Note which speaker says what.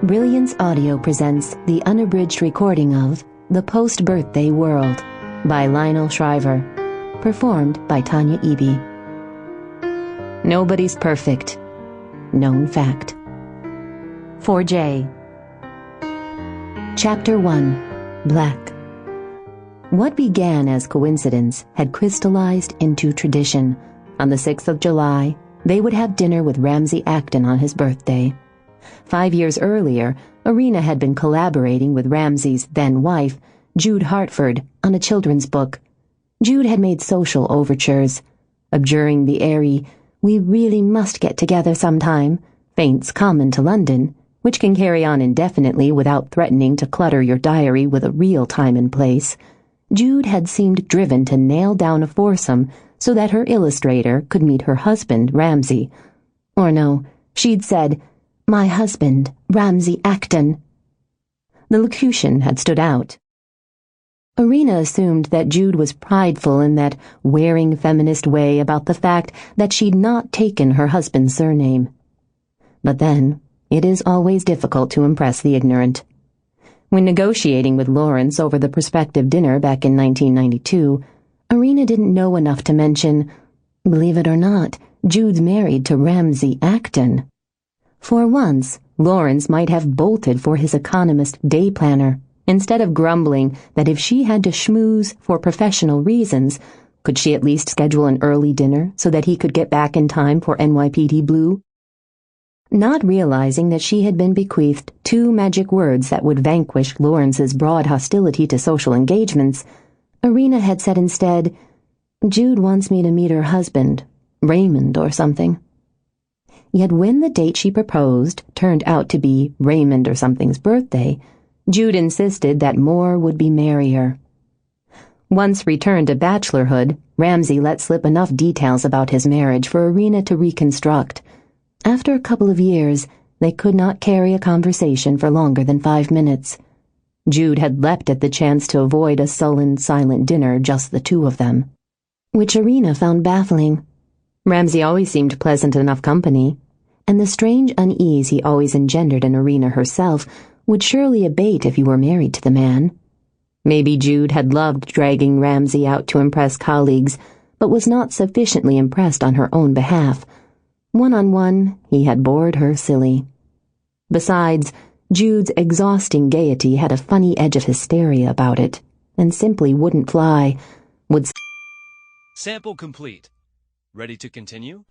Speaker 1: Brilliance Audio presents the unabridged recording of The Post-Birthday World by Lionel Shriver, performed by Tanya Eby. Nobody's perfect. Known fact. 4J. Chapter 1. Black. What began as coincidence had crystallized into tradition. On the 6th of July, they would have dinner with Ramsey Acton on his birthday. 5 years earlier, Irena had been collaborating with Ramsey's then-wife, Jude Hartford, on a children's book. Jude had made social overtures, abjuring the airy, "we really must get together sometime," feints common to London, which can carry on indefinitely without threatening to clutter your diary with a real time and place. Jude had seemed driven to nail down a foursome so that her illustrator could meet her husband, Ramsey. Or no, she'd said, "My husband, Ramsey Acton." The locution had stood out. Irena assumed that Jude was prideful in that wearing feminist way about the fact that she'd not taken her husband's surname. But then, it is always difficult to impress the ignorant. When negotiating with Lawrence over the prospective dinner back in 1992, Irena didn't know enough to mention, "Believe it or not, Jude's married to Ramsey Acton." For once, Lawrence might have bolted for his economist day planner, instead of grumbling that if she had to schmooze for professional reasons, could she at least schedule an early dinner so that he could get back in time for NYPD Blue? Not realizing that she had been bequeathed 2 magic words that would vanquish Lawrence's broad hostility to social engagements, Irena had said instead, "Jude wants me to meet her husband, Raymond or something." Yet when the date she proposed turned out to be Raymond or something's birthday, Jude insisted that more would be merrier. Once returned to bachelorhood, Ramsey let slip enough details about his marriage for Irena to reconstruct. After a couple of years, they could not carry a conversation for longer than 5 minutes. Jude had leapt at the chance to avoid a sullen, silent dinner, just the two of them, which Irena found baffling. Ramsey always seemed pleasant enough company, and the strange unease he always engendered in Irena herself would surely abate if you were married to the man. Maybe Jude had loved dragging Ramsey out to impress colleagues, but was not sufficiently impressed on her own behalf. One-on-one, he had bored her silly. Besides, Jude's exhausting gaiety had a funny edge of hysteria about it, and simply wouldn't fly.
Speaker 2: Sample complete. Ready to continue?